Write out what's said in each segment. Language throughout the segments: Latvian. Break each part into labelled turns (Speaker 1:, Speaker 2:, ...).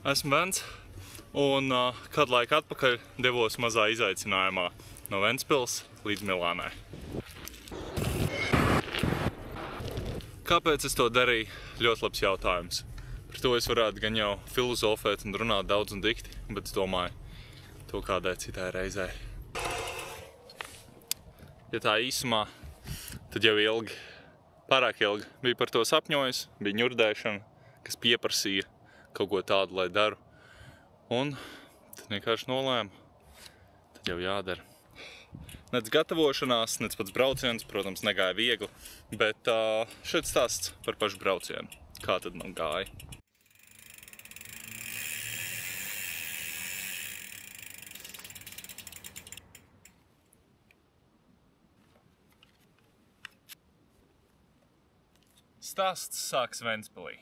Speaker 1: Esmu Vents, un kādu laiku atpakaļ devos mazā izaicinājumā no Ventspils līdz Milānai. Kāpēc es to darīju? Ļoti labs jautājums. Par to es varētu gan jau filozofēt un runāt daudz un dikti, bet es domāju to kādai citai reizē. Ja tā īsumā, tad jau ilgi, pārāk ilgi biju par to sapņojis, bija ņurdēšana, kas pieprasīja kaut ko tādu, lai daru. Un tad vienkārši nolēmu, tad jau jādara. Nec gatavošanās, nec pats brauciens, protams, negāja viegli, bet šeit stāsts par pašu braucienu. Kā tad man gāja? Stāsts sāks Ventspilī.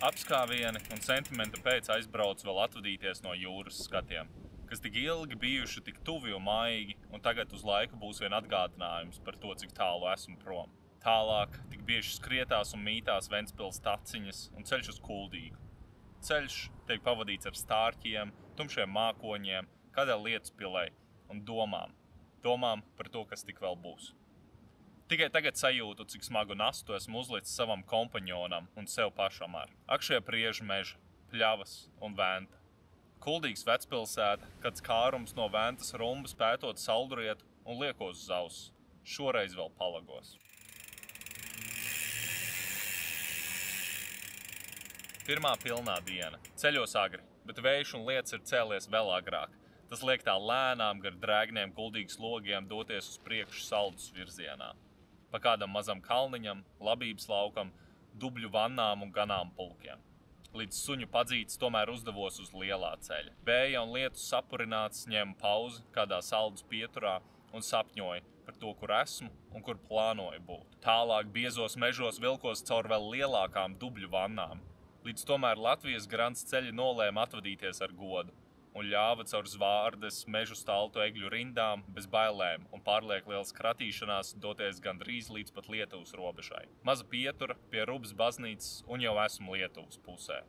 Speaker 1: Apskāvieni un sentimenta pēc aizbraucu vēl atvadīties no jūras skatiem, kas tik ilgi bijuši tik tuvi un maigi, un tagad uz laiku būs vien atgādinājums par to, cik tālu esmu prom. Tālāk tik bieži skrietās un mītās Ventspils taciņas un ceļš uz Kuldīgu. Ceļš tiek pavadīts ar stārķiem, tumšiem mākoņiem, kādēļ Lietupilei un domām par to, kas tik vēl būs. Tikai tagad sajūtu, cik smagu nastu esmu uzlicis savam kompanionam un sev pašam ar. Ak šie priežu meži, pļavas un Venta. Kuldīgas vecpilsēta, kāds kārums no Ventas rumbas pētot saldurietu un liekos uz auss. Šoreiz vēl palagos. Pirmā pilnā diena. Ceļos agri, bet vējš un lietus ir cēlies vēl agrāk. Tas liek tā lēnām gar drēgniem Kuldīgas logiem doties uz priekšu Saldus virzienā. Pa kādam mazam kalniņam, labības laukam, dubļu vannām un ganāmpulkiem. Līdz suņu padzītes tomēr uzdevos uz lielā ceļa. Vēja un lietus sapurināts ņēma pauzi kādā Saldus pieturā un sapņoja par to, kur esmu un kur plānoju būt. Tālāk biezos mežos vilkos caur vēl lielākām dubļu vannām. Līdz tomēr Latvijas grants ceļi nolēma atvadīties ar godu un ļāva caur Zvārdes mežu staltu egļu rindām bez bailēm un pārliek liels kratīšanās doties gandrīz līdz pat Lietuvas robežai. Maza pietura pie Rubas baznīcas un jau esmu Lietuvas pusē.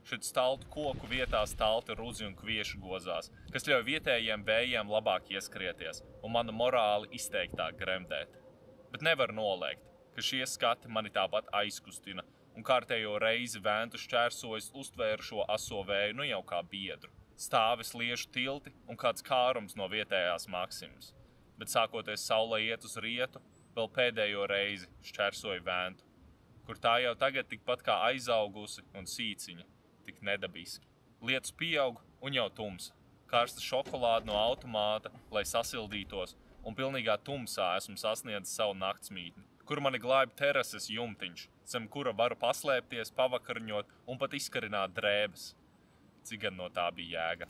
Speaker 1: Šeit staltu koku vietā stalti ruzi un kvieši gozās, kas ļauj vietējiem vējiem labāk ieskrieties un manu morāli izteiktāk gremdēt. Bet nevar noliegt, ka šie skati mani tāpat aizkustina un kārtējo reizi Ventu šķērsojis uztvēru šo aso vēju nu jau kā biedru. Stāvis liežu tilti un kāds kārums no vietējās Maksimas, bet sākoties saulē iet uz rietu, vēl pēdējo reizi šķērsoju Ventu, kur tā jau tagad tikpat kā aizaugusi un sīciņa, tik nedabiski. Lietus pieaug un jau tumsa, karsta šokolāde no automāta, lai sasildītos, un pilnīgā tumsā esmu sasniedzis savu naktsmītni, kur mani glābi terases jumtiņš, zem kura varu paslēpties, pavakarņot un pat izkarināt drēbes. Cik gan no tā bija jēga.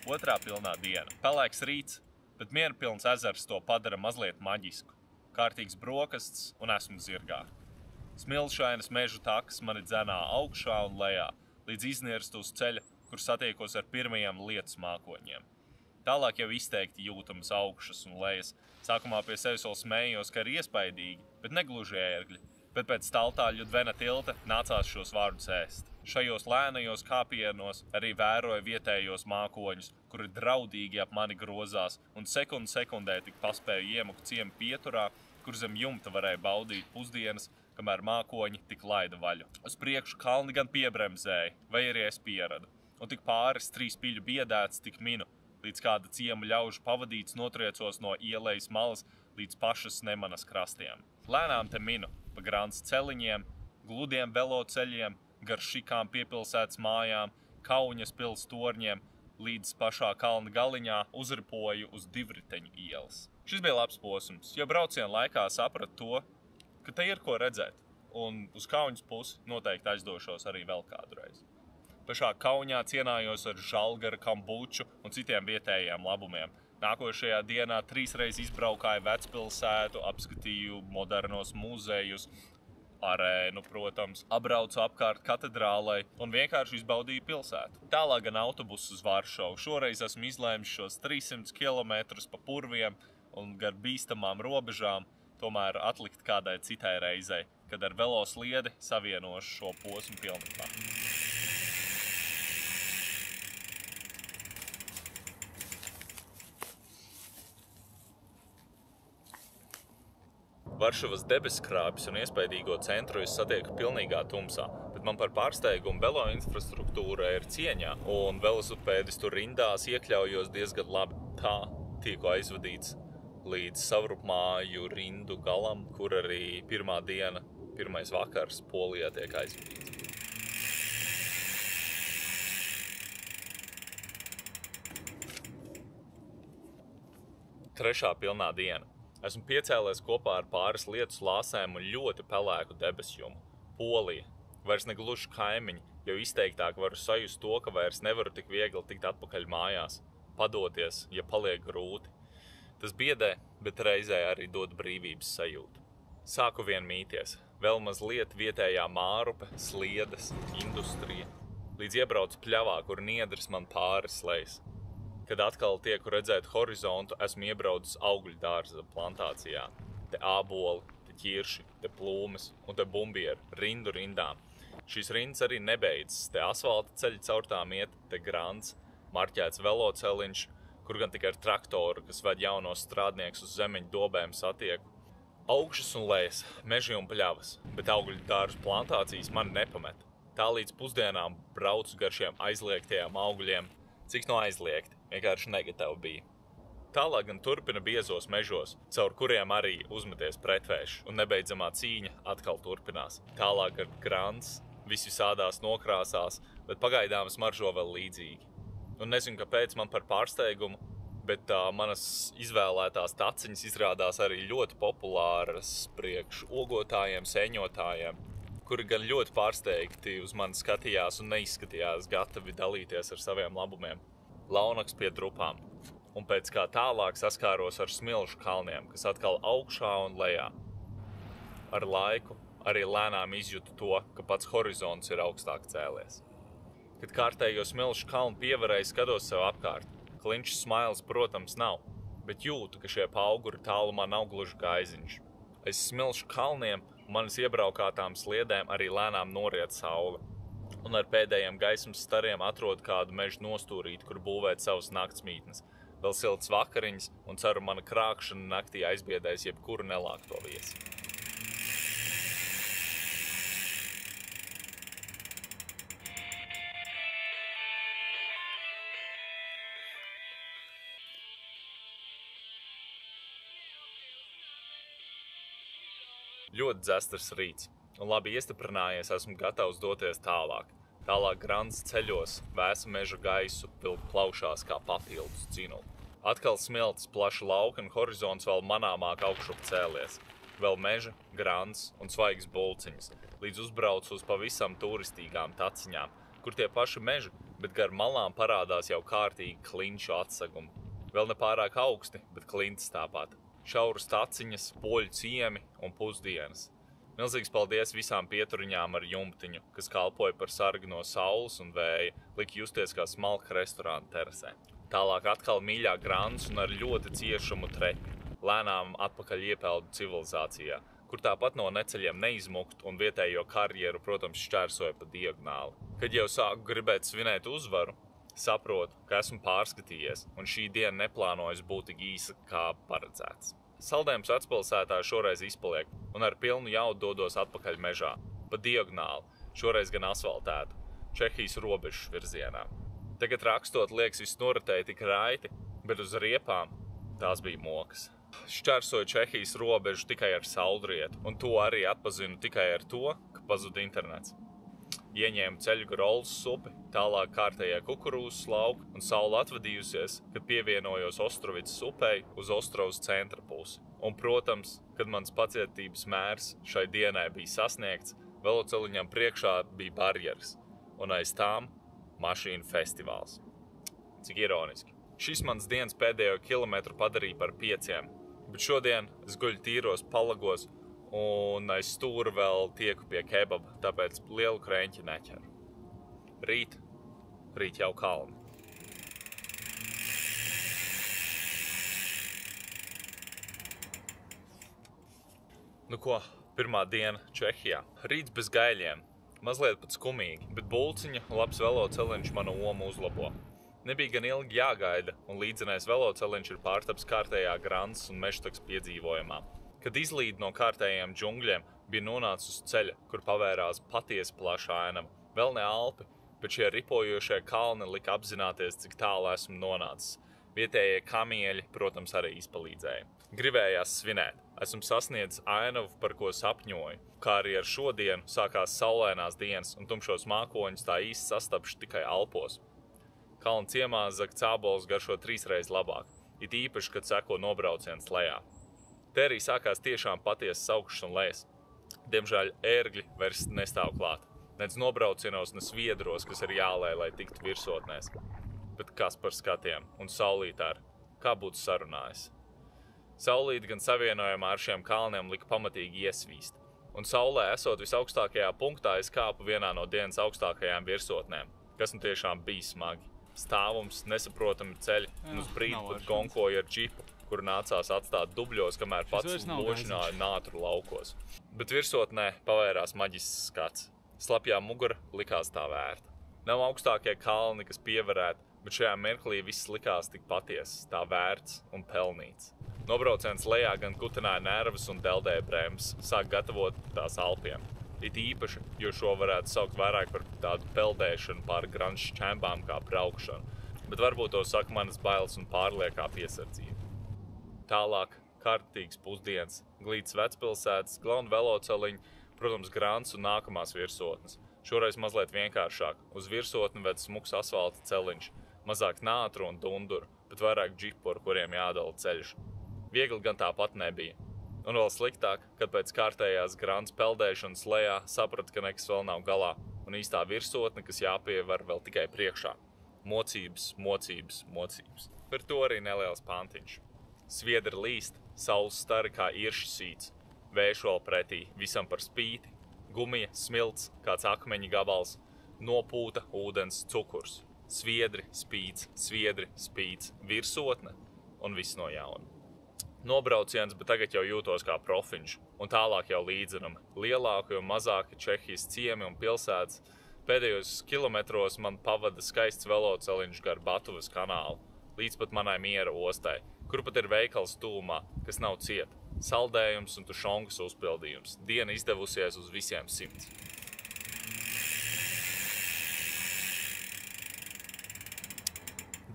Speaker 1: Otrā pilnā diena. Pelēks rīts, bet mierpilns ezers to padara mazliet maģisku. Kārtīgs brokasts un esmu zirgā. Smilšainas mežu takas mani dzenā augšā un lejā, līdz iznirst uz ceļa, kur satiekos ar pirmajiem lietus mākoņiem. Tālāk jau izteikti jūtamas augšas un lejas. Sākumā pie sevis vēl smējos, ka ir iespaidīgi, bet negluži ērgļi. Bet pēc Staltāļu Dvena tilta nācās šos vārdus ēst. Šajos lēnajos kāpienos arī vēroja vietējos mākoņus, kuri draudīgi ap mani grozās, un sekundē tik paspēju iemukt ciemu pieturā, kur zem jumta varēja baudīt pusdienas, kamēr mākoņi tik laida vaļu. Uz priekšu kalni gan piebremzēja, vai arī es pieradu, un tik pāris 3 piļu biedēts tik minu, līdz kāda ciemu ļaužu pavadīts notriecos no ielejas malas līdz pašas Nemanas krastiem. Lēnām te minu, pa grāns celiņiem, gludiem veloceļiem, gar šikām piepilsētas mājām, Kauņas pils torņiem, līdz pašā kalna galiņā uzripoju uz Divriteņu ielas. Šis bija labs posms, jo brauciena laikā sapratu to, ka te ir ko redzēt, un uz Kauņas pusi noteikti aizdošos arī vēl kādu reizi. Pašā Kauņā cienājos ar žalgara kambuču un citiem vietējiem labumiem. Nākošajā dienā 3 reizes izbraukāju vecpilsētu, apskatīju modernos muzejus, arēnu, protams, apbraucu apkārt katedrālei un vienkārši izbaudīju pilsētu. Tālāk gan autobusu uz Varšavu. Šoreiz esmu izlēmis šos 300 kilometrus pa purviem un gar bīstamām robežām tomēr atlikt kādai citai reizei, kad ar velosliedi savienošu šo posmu pilnībā. Varšavas debeskrāpjas un iespaidīgo centru es satieku pilnīgā tumsā, bet man par pārsteigumu velo infrastruktūra ir cieņā, un velosipēdis tur rindās iekļaujos diezgan labi. Tā tieku aizvadīts līdz savrupmāju rindu galam, kur arī pirmā diena, pirmais vakars Polijā tiek aizvadīts. Trešā pilnā diena. Esmu piecēlies kopā ar pāris lietus lāsēm un ļoti pelēku debesjumu. Polija. Vairs negluži kaimiņi, jo izteiktāk varu sajust to, ka vairs nevaru tik viegli tikt atpakaļ mājās. Padoties, ja paliek grūti. Tas biedē, bet reizē arī dod brīvības sajūtu. Sāku vien mīties. Vēl mazliet vietējā mārupe, sliedes, industrija. Līdz iebraucu pļavā, kur niedris man pāri slejas. Kad atkal tieku redzēt horizontu, esmu iebraucis augļu dārza plantācijā. Te āboli, te ķirši, te plūmes un te bumbieri, rindu rindām. Šīs rindas arī nebeidzas, te asfalta ceļi caur tām iet, te grants, marķēts veloceliņš, kur gan tikai ar traktoru, kas ved jaunos strādnieks uz zemeņu dobēm satieku. Augšas un lejas, meži un pļavas, bet augļu dārzu plantācijas mani nepamet. Tā līdz pusdienām braucu gar šiem aizliegtajiem augļiem, cik no aizliegti, vienkārši negatīvi bija. Tālāk gan turpina biezos mežos, caur kuriem arī uzmeties pretvējš, un nebeidzamā cīņa atkal turpinās. Tālāk ar grants, viss visādās nokrāsās, bet pagaidām smaržo vēl līdzīgi. Un nezinu, kāpēc man par pārsteigumu, bet manas izvēlētās taciņas izrādās arī ļoti populāras priekš ogotājiem, sēņotājiem, kuri gan ļoti pārsteigti uz mani skatījās un neizskatījās gatavi dalīties ar saviem labumiem. Launaks pie drupām, un pēc kā tālāk saskāros ar smilšu kalniem, kas atkal augšā un lejā. Ar laiku arī lēnām izjūtu to, ka pats horizonts ir augstāk cēlies. Kad kārtējo smilšu kalnu pievarēju, skatos sev apkārt. Klinšs smails, protams, nav, bet jūtu, ka šie pauguri tālumā nav gluži gaiziņš. Aiz smilšu kalniem manis iebraukātām sliedēm arī lēnām noriet saule. Un ar pēdējiem gaismas stariem atrodu kādu mežu nostūrīti, kur būvēt savas naktsmītnes. Vēl silts vakariņas un ceru, mana krākšana naktī aizbiedēs jebkuru nelāgto viesi. Ļoti dzestars rīts, un labi iestiprinājies esmu gatavs doties tālāk. Tālāk grants ceļos, vēsa meža gaisu, vilk plaušās kā papildus dzinuli. Atkal smilts, plaša lauka un horizonts vēl manāmāk augšup cēlies. Vēl meža, grants un svaigas bulciņas, līdz uzbraucu uz pavisam turistīgām taciņām, kur tie paši meži, bet gar malām parādās jau kārtīgi klinšu atsegumi. Vēl nepārāk augsti, bet klintas tāpat. Šauras taciņas, poļu ciemi un pusdienas. Milzīgs paldies visām pieturiņām ar jumtiņu, kas kalpoja par sargu no saules un vēja, lika justies kā smalka restorāna terasē. Tālāk atkal mīļā grants un ar ļoti ciešamu treķi. Lēnām atpakaļ iepeldu civilizācijā, kur tāpat no neceļiem neizmukt un vietējo karjeru, protams, šķērsoja pa diagonāli. Kad jau sāku gribēt svinēt uzvaru, saprotu, ka esmu pārskatījies, un šī diena neplānojas būt tik īsa, kā paredzēts. Saldējums vecpilsētā šoreiz izpaliek, un ar pilnu jaudu dodos atpakaļ mežā, pa diagonāli, šoreiz gan asfaltētu, Čehijas robežas virzienā. Tagad rakstot liekas viss noritēja tik raiti, bet uz riepām tās bija mokas. Šķērsoju Čehijas robežu tikai ar saulrietu, un to arī atpazinu tikai ar to, ka pazuda internets. Ieņēmu ceļu gar Olzas upi, tālāk kārtējā kukurūzas lauku un saule atvadījusies, kad pievienojos Ostrovicas upei uz Ostrovas centra pusi. Un, protams, kad mans pacietības mērs šai dienai bija sasniegts, veloceliņam priekšā bija barjeras, un aiz tām mašīnu festivāls. Cik ironiski. Šis mans dienas pēdējo kilometru padarīja par 5, bet šodien es guļu tīros palagos, un aiz stūra vēl tieku pie kebaba, tāpēc lielu kreņķi neķeru. Rīt jau kalni. Nu ko, pirmā diena Čehijā. Rīts bez gaļiem. Mazliet pat skumīgi, bet bulciņa un labs veloceliņš manu omu uzlabo. Nebija gan ilgi jāgaida, un līdzinais veloceliņš ir pārtaps kārtējā Grants un Mežtaks piedzīvojumā. Kad izlīd no kārtējiem džungļiem, bija nonācis uz ceļa, kur pavērās patiesi plaša ainava. Vēl ne Alpi, bet šie ripojošie kalni lika apzināties, cik tālu esmu nonācis. Vietējie kamieļi, protams, arī izpalīdzēja. Gribējās svinēt. Esmu sasniedzis ainavu, par ko sapņoju, kā arī ar šodienu sākās saulainās dienas, un tumšos mākoņus tā īsti sastapšu tikai Alpos. Kalnu ciemā zag cābols garšo 3 reizes labāk, it īpaši, kad seko nobrauciens lejā. Te arī sākās tiešām patiesas augšas un lejas. Diemžēl ērgļi vairs nestāv klāt. Nec nobraucienos, ne sviedros, kas ir jālēj, lai tiktu virsotnēs. Bet kas par skatiem un saulīt ar, kā būtu sarunājis. Saulīt gan savienojumā ar šiem kalniem lika pamatīgi iesvīst. Un saulē esot visaugstākajā punktā, es kāpu vienā no dienas augstākajām virsotnēm, kas nu tiešām bija smagi. Stāvums, nesaprotami ceļi, un uz brīdi pat gonkoja ar džipu, kuru nācās atstāt dubļos, kamēr pats ložināja nātru laukos. Bet virsotnē pavērās maģisks skats. Slapjā mugura likās tā vērta. Nav augstākie kalni, kas pievarētu, bet šajā mirklī viss likās tik patiesas, tā vērts un pelnīts. Nobrauciens lejā gan kutināja nervus un deldēja bremzes, sāk gatavot tās Alpiem. It īpaši, jo šo varētu saukt vairāk par tādu peldēšanu pār granžu čembām kā braukšanu, bet varbūt to saka manas bailes un pārliekā piesardzība. Tālāk, kārtīgs pusdienas, glīts vecpilsētas, glauni veloceliņi, protams, Grants un nākamās virsotnes. Šoreiz mazliet vienkāršāk, uz virsotni ved smuks asfalta celiņš, mazāk nātru un dunduru, bet vairāk džipu, ar kuriem jādala ceļš. Viegli gan tāpat nebija. Un vēl sliktāk, kad pēc kārtējās Grants peldēšanas lejā sapratu, ka nekas vēl nav galā, un īstā virsotne, kas jāpievar vēl tikai priekšā. Mocības, mocības, mocības. Par to arī neliels pantiņš. Sviedri līst, saules stari kā irši sīts, vējš vēl pretī, visam par spīti, gumija, smilts, kāds akmeņa gabals, nopūta, ūdens, cukurs, sviedri, spīts, virsotne un viss no jauna. Nobrauciens, bet tagad jau jūtos kā profiņš, un tālāk jau līdzinumi. Lielāki un mazāki Čehijas ciemi un pilsētas. Pēdējos kilometros man pavada skaists veloceliņš gar Batuvas kanālu, līdz pat manai miera ostai, kur pat ir veikals tūmā, kas nav cieta. Saldējums un tušongas uzpildījums. Diena izdevusies uz visiem 100.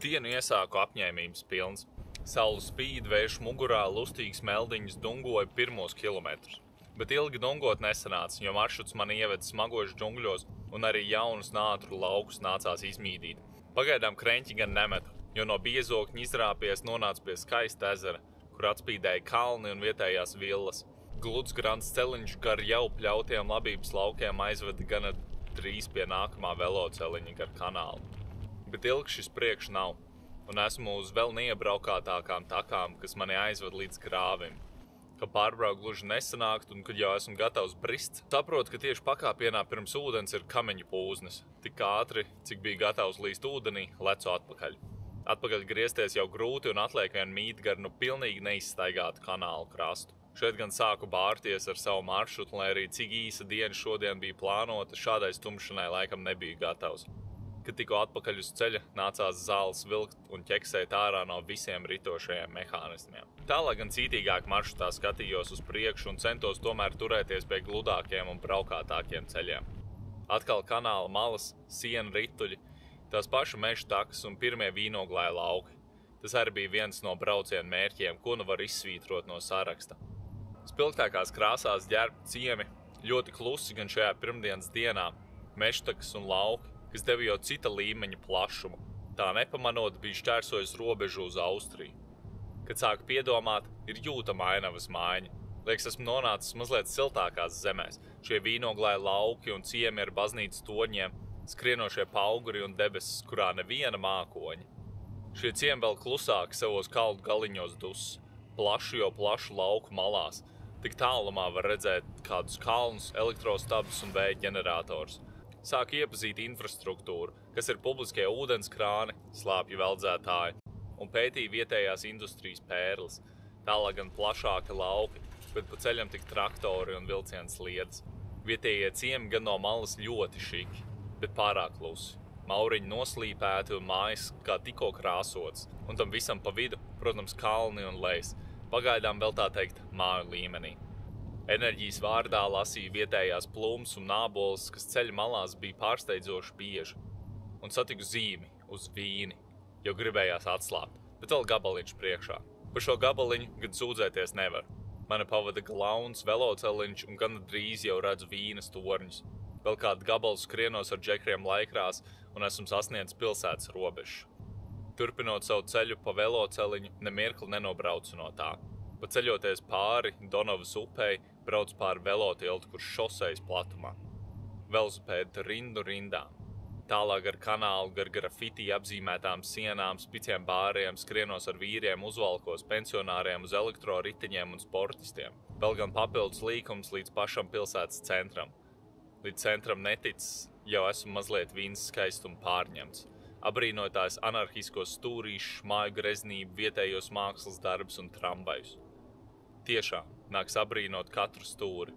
Speaker 1: Dienu iesāku apņēmības pilns. Saule spīd, vējš mugurā, lustīgas meldiņas dungoja pirmos kilometrus. Bet ilgi dungot nesanāca, jo maršruts mani ieveda smagos džungļos un arī jaunus nātru laukus nācās izmīdīt. Pagaidām kreņķi gan nemetu, jo no biezokņa izrāpies nonāca pie skaista ezera, kur atspīdēja kalni un vietējās villas. Gluds Grants celiņš gar jau pļautiem labības laukiem aizveda gana drīz pie nākamā veloceliņa gar kanālu. Bet ilgi šis priekš nav. Un esmu uz vēl neiebraukātākām takām, kas mani aizved līdz grāvim. Kad pārbraukt gluži nesanākt un kad jau esmu gatavs brist, saprotu, ka tieši pakāpienā pirms ūdens ir kameņu pūznes. Tik ātri, cik bija gatavs līst ūdenī, lecu atpakaļ. Atpakaļ griezties jau grūti un atliek vien mīt gar nu pilnīgi neizstaigātu kanālu krastu. Šeit gan sāku bārties ar savu maršrutu, lai arī cik īsa diena šodien bija plānota, šādai stumšanai laikam nebija gatavs. Kad tikko atpakaļ uz ceļa, nācās zāles vilkt un ķeksēt ārā no visiem ritošajiem mehānismiem. Tālāk gan cītīgāk maršrutā skatījos uz priekšu un centos tomēr turēties pie gludākiem un braukātākiem ceļiem. Atkal kanāla malas, siena rituļi, tās paša meža takas un pirmie vīnoglāja lauki. Tas arī bija viens no braucienu mērķiem, ko nu var izsvītrot no saraksta. Spilgtākās krāsās ģērbti ciemi, ļoti klusi gan šajā pirmdienas dienā, mežtakas un lauki, kas deva jau cita līmeņa plašumu. Tā nepamanot bija šķērsojis robežu uz Austriju. Kad sāku piedomāt, ir jūtama ainavas maiņa. Liekas, esmu nonācis mazliet siltākās zemēs. Šie vīnoglāja lauki un ciemi ar baznīcas torņiem, skrienošie pauguri un debesis, kurā neviena mākoņa. Šie ciemi vēl klusāki savos kalnu galiņos dus, plašu jo plašu lauku malās. Tik tālumā var redzēt kādus kalnus, elektrostabus un vēja ģenerators. Sāku iepazīt infrastruktūru, kas ir publiskie ūdenskrāni, slāpju veldzētāji un pētīja vietējās industrijas pērles. Tālāk gan plašāki lauki, bet pa ceļam tik traktori un vilciens sliedas. Vietējie ciemi gan no malas ļoti šiki, bet pārāk klusi. Mauriņi noslīpēti un mājas kā tikko krāsotas, un tam visam pa vidu, protams, kalni un lejas. Pagaidām vēl tā teikt māju līmenī. Enerģijas vārdā lasīju vietējās plūmas un nāboles, kas ceļa malās bija pārsteidzoši bieži. Un satiku zīmi uz vīni, jo gribējās atslābt, bet vēl gabaliņš priekšā. Par šo gabaliņu gan sūdzēties nevar. Mani pavada glauns veloceliņš un gana drīz jau redzu vīnas torņus. Vēl kādu gabalu skrienos ar džekriem laikrās un esmu sasniedzis pilsētas robežu. Turpinot savu ceļu pa veloceliņu, nemirkli nenobraucu no tā. Pa ceļoties pāri Donavas upei, brauc pāri velotiltu, kurš šosejas platumā. Velosipēdi rindu rindā. Tālāk ar kanālu, gar grafiti apzīmētām sienām, spiciem bāriem, skrienos ar vīriem, uzvalkos, pensionāriem uz elektroriteņiem un sportistiem. Vēl gan papildus līkums līdz pašam pilsētas centram. Līdz centram neticis, jau esmu mazliet vīnas skaistumu pārņemts. Abrīnotājs anarhiskos stūrīšus, māju greznību, vietējos mākslas darbus un tramvajus. Tiešām nāks abrīnot katru stūri,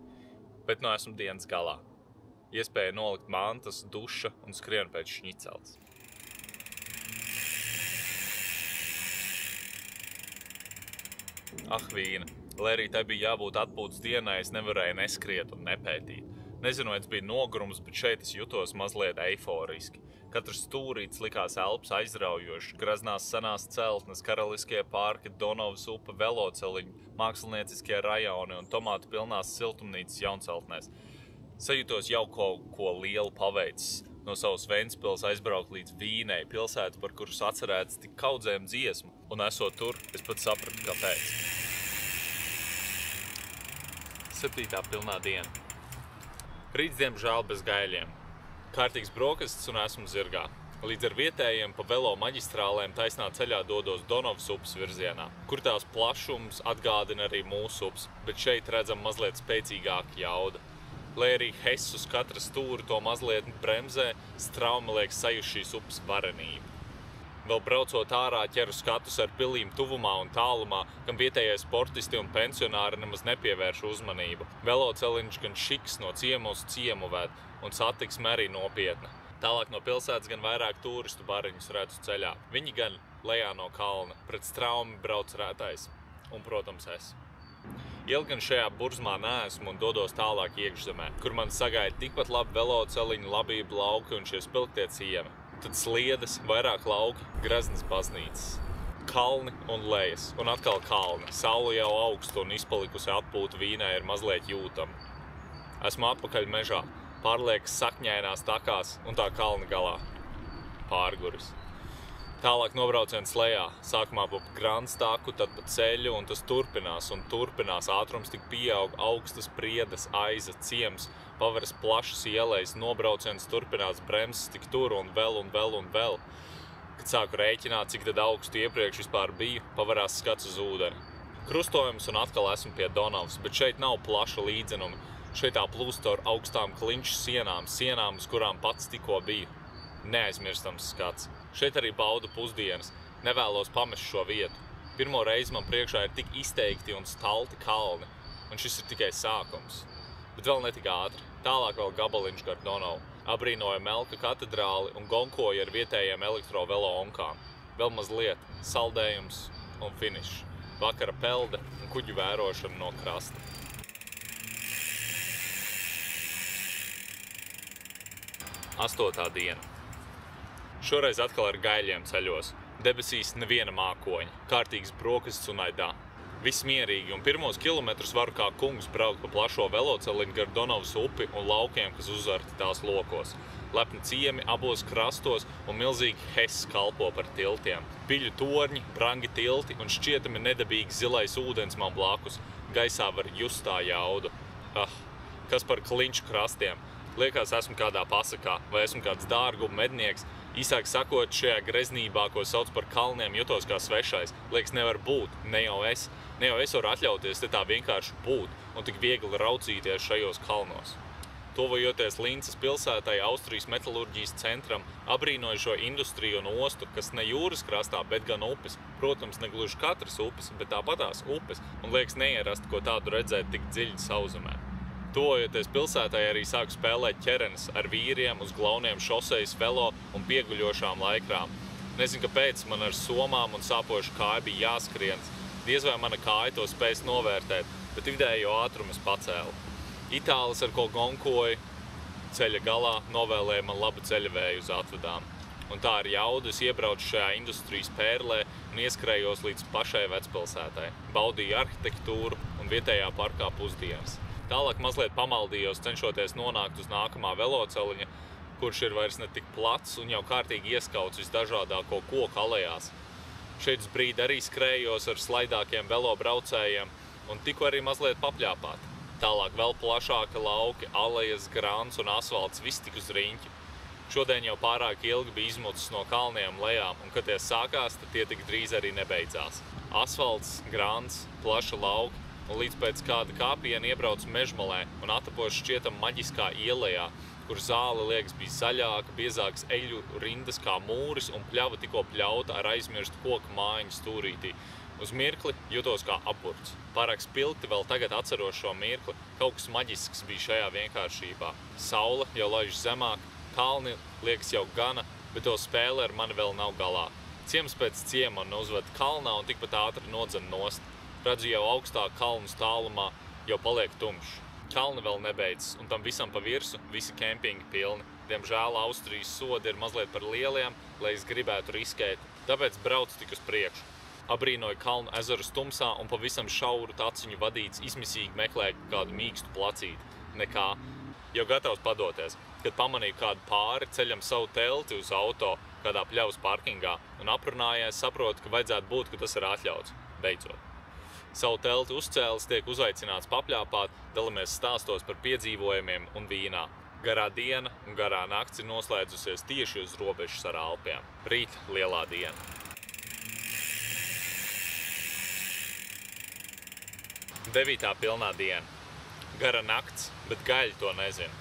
Speaker 1: bet no esmu dienas galā. Iespēja nolikt mantas, duša un skrien pēc šņicels. Ah, vīna, lai arī te bija jābūt atpūtas dienai, es nevarēju neskriet un nepētīt. Nezinu, vai tas bija nogurums, bet šeit es jutos mazliet eiforiski. Katrs stūrīts likās elpas aizraujoši, graznās senās celtnes, karaliskie parki, Donavas upe, veloceliņi, mākslinieciskie rajoni un tomātu pilnās siltumnīcas jaunceltnēs. Sajūtos jau ko lielu paveicis. No savas Ventspils aizbraukt līdz Vīnei, pilsētu, par kuras atcerēts tik kaudzēm dziesmu, un esot tur, es pat sapratu, kāpēc. 7. pilnā diena. Rīts diemžēl bez gaiļiem. Kārtīgs brokastis un esmu zirgā. Līdz ar vietējiem pa velo maģistrālēm taisnā ceļā dodos Donavas upes virzienā, kur tās plašums atgādina arī mūsu upes, bet šeit redzam mazliet spēcīgāka jauda. Lai arī Hess uz katra stūra to mazliet bremzē, straumi liek sajust šīs upes varenību. Vēl braucot ārā ķeru skatus ar pilīm tuvumā un tālumā, kam vietējie sportisti un pensionāri nemaz nepievērš uzmanību. Veloceliņš gan šiks no ciemu uz ciemu ved, un satiksme arī nopietna. Tālāk no pilsētas gan vairāk turistu bariņus redzu ceļā. Viņi gan lejā no kalna, pret straumi brauc rētais. Un, protams, es. Ilgan šajā burzmā neesmu un dodos tālāk iekšzemē, kur man sagaida tikpat labi veloceliņi, labība lauki un šie spilgtie ciemi. Tad sliedes, vairāk lauki, greznas baznīcas. Kalni un lejas, un atkal kalni. Saule jau augstu un izpalikusi atpūta Vīnē ir mazliet jūtama. Esmu atpakaļ mežā, pārliekas sakņainās takās un tā kalna galā. Pārguris. Tālāk nobrauciens lejā, sākumā pa Grandstaku, tad pa ceļu, un tas turpinās un turpinās. Ātrums tik pieaug, augstas priedes, aiza, ciems, paveras plašas ielejas, nobrauciens turpinās, bremzes tik tur un vēl un vēl un vēl. Kad sāku rēķināt, cik tad augstu iepriekš vispār biju, pavarās skats uz ūdeni. Krustojums un atkal esmu pie Donavas, bet šeit nav plaša līdzenuma. Šeit tā plūst ar augstām klinšu sienām, uz kurām pats tikko biju. Neaizmirstams skats. Šeit arī baudu pusdienas. Nevēlos pamest šo vietu. Pirmo reizi man priekšā ir tik izteikti un stalti kalni, un šis ir tikai sākums. Bet vēl netik ātri. Tālāk vēl gabaliņš gar Donavu. Abrīnoja Melka katedrāli un gonkoja ar vietējiem elektrovelo onkām. Vēl mazliet, saldējums un finišs. Vakara pelde un kuģu vērošana no krasta. 8. diena. Šoreiz atkal ar gaiļiem ceļos. Debesīs neviena mākoņa, kārtīgs brokastis un aidā. Viss mierīgi, un pirmos kilometrus varu kā kungs braukt pa plašo veloceliņu gar Donavas upi un laukiem, kas uzarti tās lokos. Lepni ciemi abos krastos un milzīgi Hess kalpo par tiltiem. Piļu torņi, brangi tilti un šķietami nedabīgi zilais ūdens man blakus. Gaisā var just tā jaudu. Kas par klinšu krastiem. Liekas, esmu kādā pasakā, vai esmu kāds dārgu mednieks. Īsāk sakot, šajā greznībā, ko sauc par kalniem, jutos kā svešais. Liekas, nevar būt, ne jau es varu atļauties te tā vienkārši būt un tik viegli raucīties šajos kalnos. tuvojoties Lincas pilsētai, Austrijas metalurģijas centram, abrīnoju šo industriju un ostu, kas ne jūras krastā, bet gan upes. Protams, ne gluži katras upes, bet tāpatās upes, un liekas neierasti, ko tādu redzēt tik dziļi sauzemē. Tuvojoties pilsētai, arī sāku spēlēt ķerenes ar vīriem uz glauniem šosejas, velo un pieguļošām laikrām. Nezinu, kāpēc man ar somām un sāpošu kāju bija jāskrien. Diez vai mana kāja to spēs novērtēt, bet vidējo ātrumu es pacēlu. Itālis, ar ko gonkoju, ceļa galā novēlēja man labu ceļavēju uz atvedām. Un tā ar jaudu es iebraucu šajā industrijas pērlē un ieskrējos līdz pašai vecpilsētai. Baudīju arhitektūru un vietējā parkā pusdienas. Tālāk mazliet pamaldījos, cenšoties nonākt uz nākamā veloceliņa, kurš ir vairs ne tik plats un jau kārtīgi ieskauts visdažādāko koku alejās. Šeit uz brīdi arī skrējos ar slaidākiem velo braucējiem un tikko arī mazliet papļāpāt. Tālāk vēl plašāka lauki, alejas, grants un asfalts, viss tik uz riņķi. Šodien jau pārāk ilgi bija izmucis no kalniem lejām, un kad tie sākās, tad tie tik drīz arī nebeidzās. Asfalts, grants, plaša lauki, un līdz pēc kāda kāpiena iebrauc mežmalē un atapoši šķietam maģiskā ielejā, kur zāle liekas bija zaļāka, biezāks eļu rindas kā mūris un pļava tikko pļauta ar aizmirstu koku mājiņu stūrītī. Uz mirkli jutos kā apurts. Pārāk spilgti vēl tagad atceros šo mirkli, kaut kas maģisks bija šajā vienkāršībā. Saule jau laiž zemāk, kalni liekas jau gana, bet to spēle ar mani vēl nav galā. Ciems pēc ciema un uzved kalnā un tikpat ātri nodzen nost. Redzu jau augstāk kalnus tālumā, jau paliek tumšs. Kalni vēl nebeidzas, un tam visam pa virsu visi kempingi pilni. Diemžēl Austrijas sodi ir mazliet par lieliem, lai es gribētu riskēt, tāpēc braucu tik uz priekšu. Abrīnoju kalnu ezeru tumsā un pavisam šauru taciņu vadīts izmisīgi meklēju kādu mīkstu placīti. Nekā. Jau gatavs padoties, kad pamanīju kādu pāri ceļam savu telti uz auto kādā pļavas parkingā un aprunājies saprotu, ka vajadzētu būt, ka tas ir atļauts. Beidzot. Savu telti uzcēlis, tiek uzaicināts papļāpāt, dalamies stāstos par piedzīvojumiem un vīnā. Garā diena un garā nakts ir noslēdzusies tieši uz robežas ar Alpiem. Rīt lielā diena. Devītā pilnā diena. Gara nakts, bet gaļi to nezinu.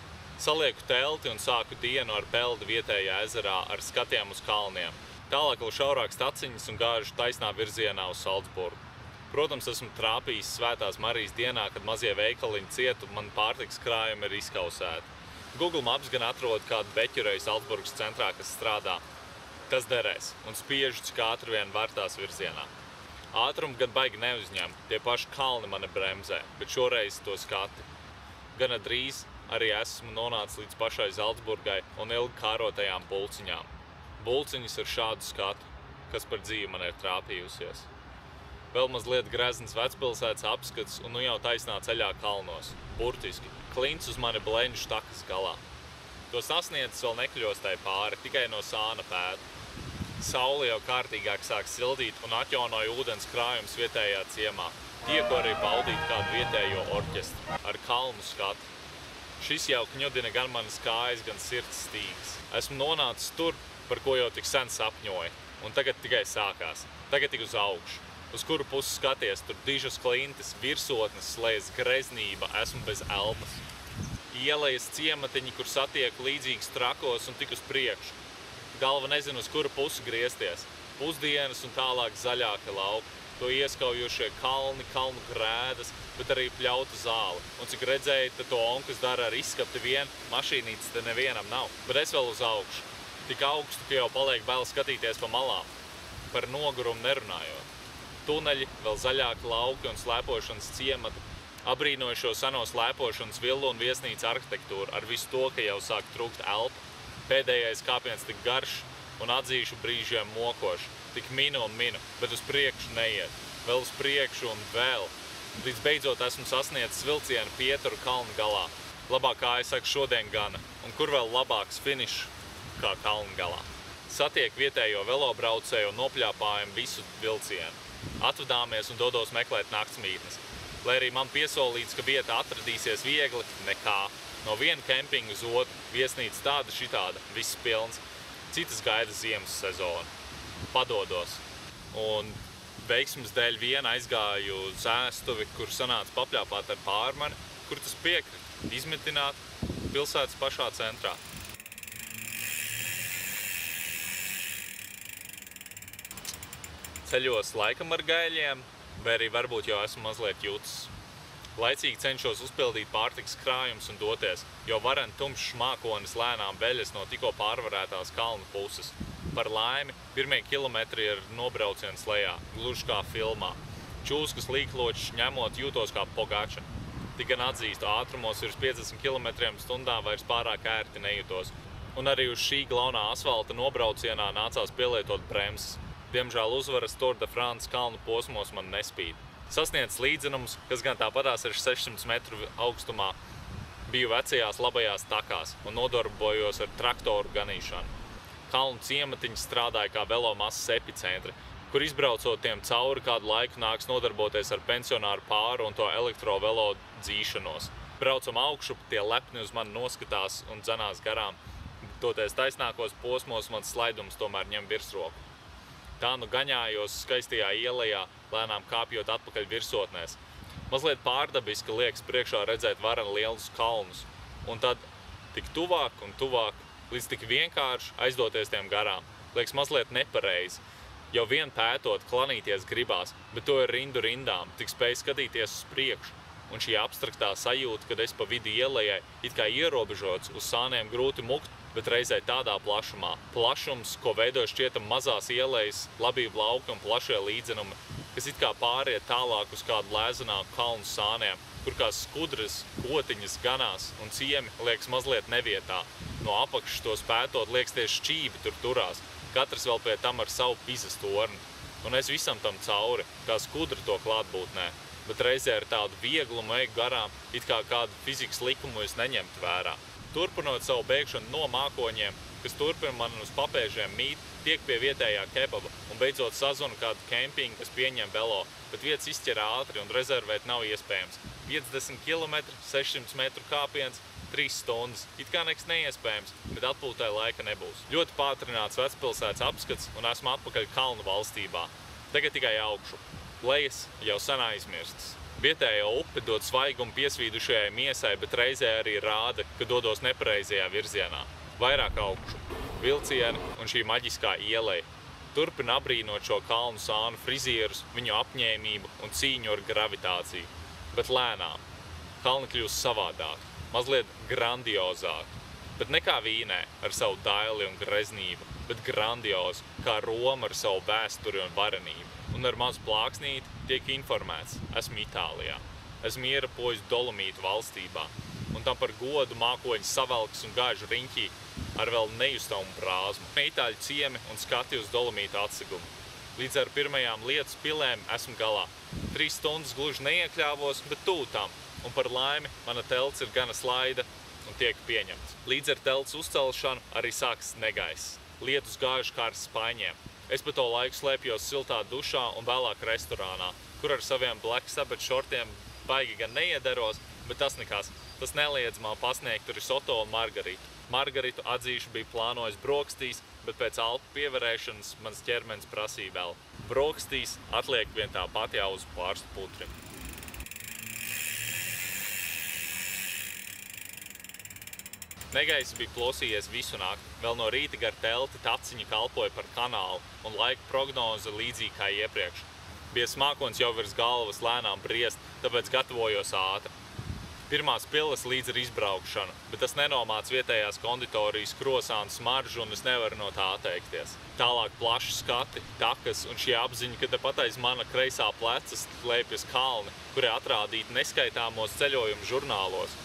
Speaker 1: Salieku telti un sāku dienu ar peldi vietējā ezerā ar skatiem uz kalniem. Tālāk vēl šaurāks taciņas un gāžu taisnā virzienā uz Salzburgu. Protams, esmu trāpījis Svētās Marijas dienā, kad mazie veikaliņi ciet un man pārtikas krājumi ir izkausēti. Google Maps gan atrod kādu beķureju Salzburgas centrā, kas strādā. Tas derēs un spiežu, cik ātri vien var tās virzienā. Ātrumu gan baigi neuzņem, tie paši kalni mani bremzē, bet šoreiz to skati. Gana drīz arī esmu nonācis līdz pašai Salzburgai un ilgi kārotajām bulciņām. Bulciņas ar šādu skatu, kas par dzīvi man ir trāpījusies. Vēl mazliet grezns vecpilsētas apskats un nu jau taisnā ceļā kalnos. Burtiski, klints uz mani blenžu takas galā. To sasniedzis vēl nekļostai pāri, tikai no sāna pēda. Saule jau kārtīgāk sāk sildīt un atjaunoja ūdens krājums vietējā ciemā. Tieku arī baudīt kādu vietējo orķestru ar kalnu skatu. Šis jau kņudina gan manas kājas, gan sirds stīgas. Esmu nonācis tur, par ko jau tik sen sapņoju, un tagad tikai sākās. Tagad tik uz augšu. Uz kuru pusi skaties, tur dižas klintis, virsotnes, slēdz greznība, esmu bez elpas. Ielejas ciematiņi, kur satieku līdzīgas trakos un tik uz priekšu. Galva nezinu, uz kuru pusi griezties. Pusdienas un tālāk zaļāka lauka. To ieskaujošie kalni, kalnu grēdas, bet arī pļauta zāle. Un cik redzēju, tad to onkas dara ar izskapti vien, mašīnītes te nevienam nav. Bet es vēl uz augšu. Tik augstu, ka jau paliek bail skatīties pa malām. Par nogurumu nerunājot. Tuneļi, vēl zaļāki lauki un slēpošanas ciemati, abrīnoju šo seno slēpošanas villu un viesnīcu arhitektūru ar visu to, ka jau sāk trūkt elpa. Pēdējais kāpiens tik garš un atzīšu brīžiem mokoši, tik minu un minu, bet uz priekšu neiet, vēl uz priekšu un vēl. Līdz beidzot esmu sasniedzis vilcienu Pietaru kalnu galā. Labāk kā es saku šodien gana, un kur vēl labāks finišs kā kalnu galā. Satiek vietējo velobraucēju un nopļāpājam visu vilcienu. Atvedāmies un dodos meklēt naktsmītnes. Lai arī man piesolīts, ka vieta atradīsies viegli, nekā. No viena kempinga uz otru, viesnīca tāda šitāda, viss pilns. Citas gaida ziemas sezonu. Padodos. Un veiksmes dēļ viena aizgāju uz ēstuvi, kur sanāca papļāpāt ar pārmani, kur tas piekrita. Izmitināt, pilsētas pašā centrā. Ceļos laikam ar gaiļiem, vai arī varbūt jau esmu mazliet jutis. Laicīgi cenšos uzpildīt pārtikas krājumus un doties, jo varen tumšs mākonis lēnām veļas no tikko pārvarētās kalnu puses. Par laimi, pirmie kilometri ir nobrauciens lejā, gluži kā filmā. Čūskas līkločs ņemot jūtos kā Pogača. Tik gan atzīstu, ātrumos virs 50 km/h vairs pārāk ērti nejūtos. Un arī uz šī glaunā asfalta nobraucienā nācās pielietot bremzes. Diemžēl uzvaras Tour de France kalnu posmos man nespīd. Sasniedz līdzenums, kas gan tāpatās ir 600 metru augstumā, biju vecajās labajās takās un nodarbojos ar traktoru ganīšanu. Kalnu ciematiņi strādāja kā velomasas epicentri, kur izbraucot tiem cauri kādu laiku nāks nodarboties ar pensionāru pāru un to elektrovelo dzīšanos. Braucam augšu, tie lepni uz mani noskatās un dzenās garām. Toties taisnākos posmos mans slaidums tomēr ņem virsroku. Tā nu gaņājos skaistajā ielejā, lēnām kāpjot atpakaļ virsotnēs. Mazliet pārdabiski liekas priekšā redzēt varen lielus kalnus, un tad tik tuvāk un tuvāk, līdz tik vienkārši aizdoties tiem garām. Liekas mazliet nepareizi. Jau vien pētot, klanīties gribās, bet to ir rindu rindām, tik spēj skatīties uz priekšu. Un šī abstraktā sajūta, kad es pa vidu ielejai, it kā ierobežots, uz sāniem grūti mukt, bet reizē tādā plašumā. Plašums, ko veido šķietam mazās ielejas, labību lauki un plašie līdzenumi, kas it kā pāriet tālāk uz kādu lēzenāku kalnu sāniem, kur kā skudras, kotiņas ganās un ciemi liekas mazliet nevietā. No apakšas tos pētot liekas tie šķīvi tur turās, katrs vēl pie tam ar savu pizas torni. Un es visam tam cauri, kā skudra to klātbūtnē, bet reizē ar tādu vieglumu eju garām, it kā kādu fizikas likumu es neņemtu vērā. Turpinot savu bēgšanu no mākoņiem, kas turpina man uz papēžiem mīt, tiek pie vietējā kebaba un beidzot sazvanu kādu kempingu, kas pieņem velo, bet vietas izķer ātri un rezervēt nav iespējams. 50 km, 600 metru kāpiens, 3 stundas. It kā nekas neiespējams, bet atpūtai laika nebūs. Ļoti pātrināts vecpilsētas apskats un esmu atpakaļ kalnu valstībā. Tagad tikai augšu. Lejas jau sen aizmirstas. Vietējā upe dod svaigumu piesvīdušajai miesai, bet reizē arī rāda, ka dodos nepareizajā virzienā. Vairāk augšu. Vilcieni un šī maģiskā ieleja. Turpina abrīnot šo kalnu sānu frizierus, viņu apņēmību un cīņu ar gravitāciju. Bet lēnām. Kalni kļūst savādāk, mazliet grandiozāk. Bet ne kā Vīnē ar savu daili un greznību, bet grandiozi kā Roma ar savu vēsturi un varenību. Un ar mazu plāksnīti tiek informēts, esmu Itālijā. Esmu ierapojis Dolomītu valstībā, un tam par godu mākoņi savelks un gāžu riņķī ar vēl nejustamu brāzmu. Itāļu ciemi un skati uz Dolomītu atsegumu. Līdz ar pirmajām lietus pilēm esmu galā. 3 stundas gluži neiekļāvos, bet tuvu tam, un par laimi mana telts ir gana slaida un tiek pieņemts. Līdz ar telts uzcelšanu arī sākas negaiss. Lietus gājuši kā ar spaiņiem. Es pa to laiku slēpjos siltā dušā un vēlāk restorānā, kur ar saviem Black Sabbath šortiem baigi gan neiederos, bet tas nekas. Tas neliedz man pasniegt risoto un margaritu. Margaritu atzīšu bija plānojis brokastīs, bet pēc alpu pievarēšanas mans ķermenis prasīja vēl. Brokastīs atliek vien tāpat jāuz pārstu putrim. Negaiss bija plosījies visu nakti. Vēl no rīta gar telti taciņa kalpoja par kanālu un laika prognoze līdzīgi kā iepriekš. Bija smākons jau virs galvas lēnām briest, tāpēc gatavojos ātri. Pirmās pilas līdz ar izbraukšanu, bet tas nenomāca vietējās konditorijas krosānu smaržu un es nevaru no tā atteikties. Tālāk plaši skati, takas un šī apziņa, ka tepat aiz mana kreisā pleca slēpjas kalni, kuri atrādīti neskaitāmos ceļojumu žurnālos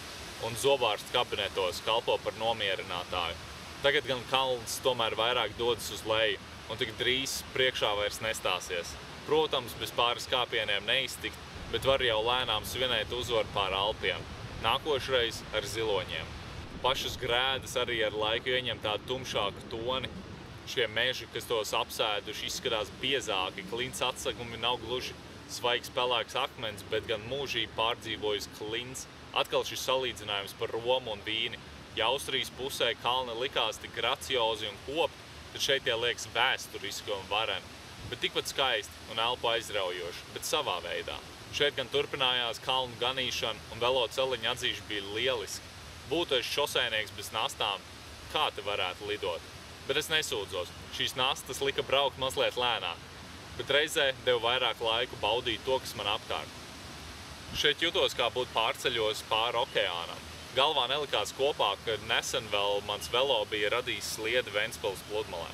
Speaker 1: un zobārstu kabinetos kalpo par nomierinātāju. Tagad gan kalns tomēr vairāk dodas uz leju un tik drīz priekšā vairs nestāsies. Protams, bez pāris kāpieniem neiztikt, bet var jau lēnām svinēt uzvaru pār Alpiem. Nākošreiz ar ziloņiem. Pašas grēdas arī ar laiku ieņem tādu tumšāku toni. Šie meži, kas tos apsēduši, izskatās biezāki. Klints atsegumi nav gluži svaigs pelēks akmens, bet gan mūžīgi pārdzīvojis klints. Atkal šis salīdzinājums par Romu un Vīni. Ja Austrijas pusē kalni likās tik graciozi un kopti, tad šeit tie liekas vēsturiski un vareni. Bet tikpat skaisti un elpu aizraujoši, bet savā veidā. Šeit gan turpinājās kalnu ganīšana un velo celiņa atzīšu bija lieliski. Būtu es šosēnieks bez nastām, kā te varētu lidot? Bet es nesūdzos. Šīs nastas lika braukt mazliet lēnāk, bet reizē deva vairāk laiku baudīt to, kas man apkārt. Šeit jutos, kā būtu pārceļos pāri okeānam. Galvā nelikās kopā, ka nesen vēl mans velo bija radījis sliedi Ventspils pludmalē.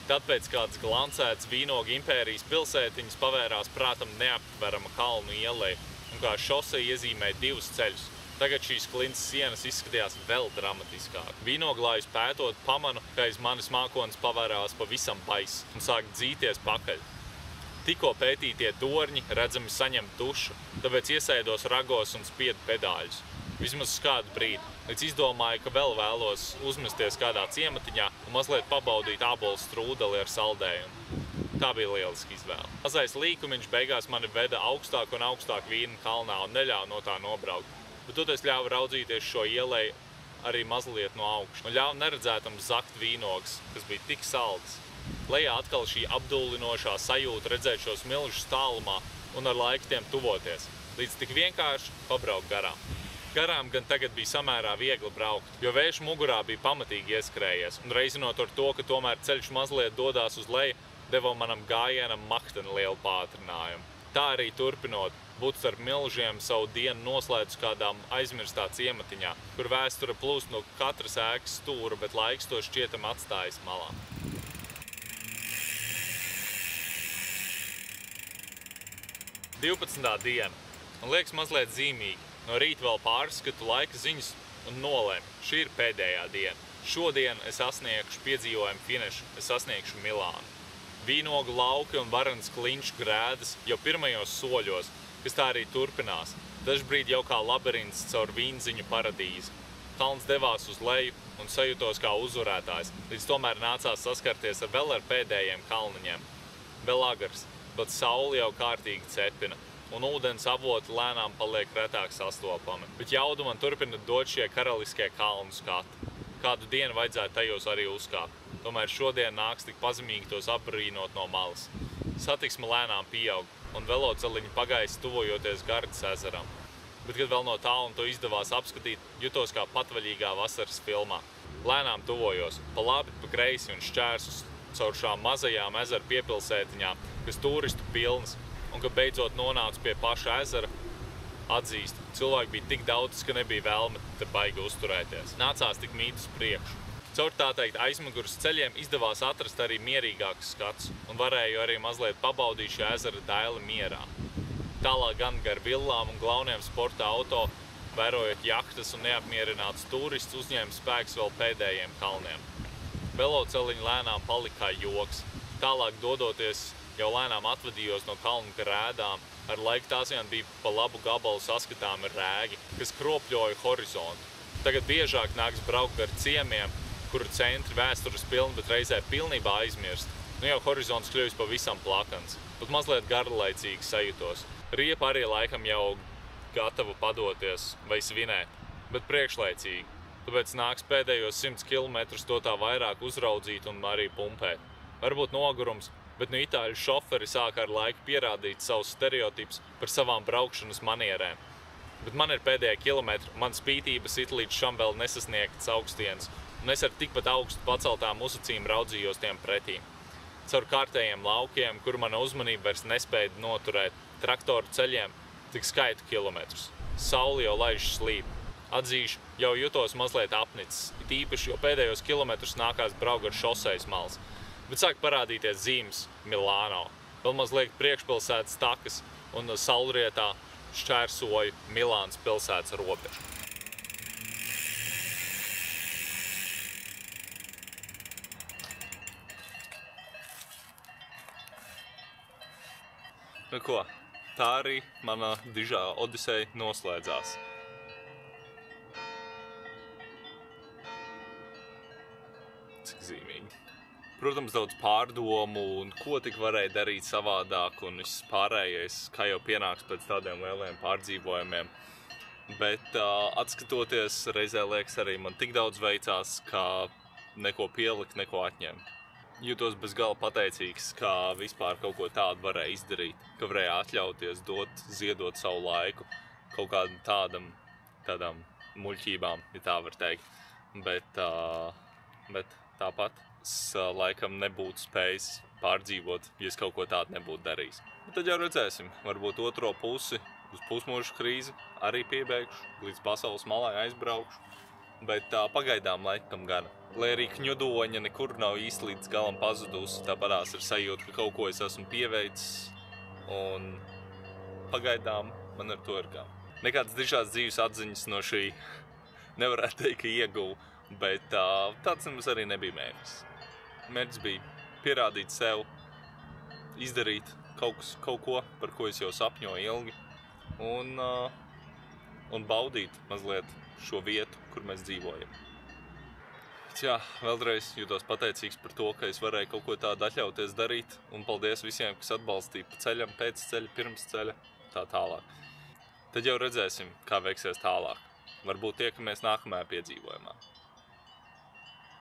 Speaker 1: Tad pēc kādas glancētas Vīnogu impērijas pilsētiņas pavērās prātam neaptverama kalnu ieleja un kā šosei iezīmēja divus ceļus. Tagad šīs klints sienas izskatījās vēl dramatiskāk. Vīnoglājus pētot, pamanu, ka aiz manis mākonis pavērās pavisam baiss un sāk dzīties pakaļ. Tikko pētītie torņi redzami saņemt dušu, tāpēc iesēdos ragos un spiedu pedāļus. Vismaz uz kādu brīdi, līdz izdomāju, ka vēl vēlos uzmesties kādā ciematiņā un mazliet pabaudīt ābolu strūdeli ar saldējumu. Tā bija lieliska izvēle. Mazais līkumiņš beigās mani veda augstāk un augstāk Vīnu kalnā un neļāva no tā nobraukt. Bet toties ļāva raudzīties šo ieleju arī mazliet no augšas un ļāva neredzētam zakt vīnogas, kas bija tik saldas. Lejā atkal šī apdullinošā sajūta redzēt šos milžus tālumā un ar laiku tiem tuvoties, līdz tik vienkārši pabraukt garām. Garām gan tagad bija samērā viegli braukt, jo vējš mugurā bija pamatīgi ieskrējies, un reizinot ar to, ka tomēr ceļš mazliet dodās uz leju, deva manam gājienam mahteni lielu pātrinājumu. Tā arī turpinot, būt starp milžiem savu dienu noslēdz kādām aizmirstā ciematiņā, kur vēsture plūst no katras ēkas stūra, bet laiks to šķietam atstājis malā. Divpadsmitā diena. Man liekas mazliet zīmīgi. No rīta vēl pārskatu laika ziņas un nolēmu. Šī ir pēdējā diena. Šodien es sasniegšu piedzīvojumu finišu, es sasniegšu Milānu. Vīnogu lauki un varens klinšu grēdas jau pirmajos soļos, kas tā arī turpinās. Dažbrīd jau kā labirints caur vīnziņu paradīzi. Kalns devās uz leju un sajūtos kā uzvarētājs, līdz tomēr nācās saskarties vēl ar pēdējiem kalniņiem. Vēl agars, bet saule jau kārtīgi cepina, un ūdens avoti lēnām paliek retāk sastopami. Bet jaudu man turpina dot šie karaliskie kalnu skati. Kādu dienu vajadzētu tajos arī uzkāpt. Tomēr šodien nāks tik pazemīgi tos apbrīnot no malas. Satiksme lēnām pieaug, un veloceliņi pagaisa tuvojoties Gardas ezeram. Bet, kad vēl no tālu to izdevās apskatīt, jutos kā patvaļīgā vasaras filmā. Lēnām tuvojos, pa labi, pa kreisi un šķērsus caur šām mazajām ezeru piepilsētiņām, kas turistu pilnas, un kad beidzot nonācu pie paša ezera, atzīst, cilvēki bija tik daudz, ka nebija vēlme te baigi uzturēties. Nācās tik mīt uz priekšu. Caur tā teikt aizmugures ceļiem izdevās atrast arī mierīgāks skats, un varēju arī mazliet pabaudīt šī ezera daili mierā. Tālāk gan gar villām un glauniem sporta auto, vērojot jahtas un neapmierināts turists, uzņēma spēks vēl pēdējiem kalniem. Veloceliņi lēnām palika kā joks. Tālāk dodoties, jau lēnām atvadījos no kalnu grēdām, ar laiku tās vien bija pa labu gabalu saskatāmi rēgi, kas kropļoja horizontu. Tagad biežāk nāks braukt gar ciemiem, kuru centri vēstures pilni, bet reizē pilnībā aizmirst. Nu jau horizonts kļuvis pavisam plakans, bet mazliet garlaicīgi sajūtos. Riepa arī laikam jau gatava padoties vai svinēt, bet priekšlaicīgi. Tāpēc nāks pēdējos 100 kilometrus to tā vairāk uzraudzīt un arī pumpēt. Varbūt nogurums, bet nu itāļu šoferi sāka ar laiku pierādīt savus stereotipus par savām braukšanas manierēm. Bet man ir pēdējie kilometri, man spītība sit līdz šam vēl nesasniegts augstienes, un es ar tikpat augstu paceltām uzacīm raudzījos tiem pretī. Caur kārtējiem laukiem, kur mana uzmanība vairs nespēja noturēt, traktoru ceļiem, tik skaitu kilometrus. Sauli jau laiž slīp. Atzīšu, jau jutos mazliet apnicis, it īpaši, jo pēdējos kilometrus nākās braukt ar šosejas malas. Bet sāk parādīties zīmes Milāno. Vēl mazliet priekšpilsētas takas un saulrietā šķērsoju Milānas pilsētas robežu. Nu ko, tā arī mana dižā odiseja noslēdzās. Cik zīmīgi. Protams, daudz pārdomu un ko tik varēja darīt savādāk un viss pārējais, kā jau pienāks pēc tādiem lieliem pārdzīvojumiem. Bet atskatoties, reizē liekas arī man tik daudz veicās, kā neko pielikt, neko atņemt. Jūtos bez gala pateicīgs, kā vispār kaut ko tādu varēja izdarīt, ka varēja atļauties ziedot savu laiku kaut kādam tādām muļķībām, ja tā var teikt. Bet tāpat es laikam nebūtu spējis pārdzīvot, ja es kaut ko tādu nebūtu darījis. Bet tad jau redzēsim, varbūt otro pusi uz pusmūža krīzi arī piebeigšu, līdz pasaules malai aizbraukšu. Bet pagaidām laikam gana. Lai arī kņudoņa nekur nav īsti līdz galam pazudusi, tāpatās ir sajūta, ka kaut ko es esmu pieveicis. Un pagaidām man ar to ir gan. Nekādas dižās dzīves atziņas no šī nevarētu teikt, ka ieguvu, bet tāds mums arī nebija mērķis. Mērķis bija pierādīt sev, izdarīt kaut ko, par ko es jau sapņoju ilgi, un baudīt mazliet šo vietu, kur mēs dzīvojam. Jā, vēlreiz jūtos pateicīgs par to, ka es varēju kaut ko tādu atļauties darīt, un paldies visiem, kas atbalstīja pa ceļam, pēc ceļa, pirms ceļa, tā tālāk. Tad jau redzēsim, kā veiksies tālāk. Varbūt tiekamies nākamajā piedzīvojumā.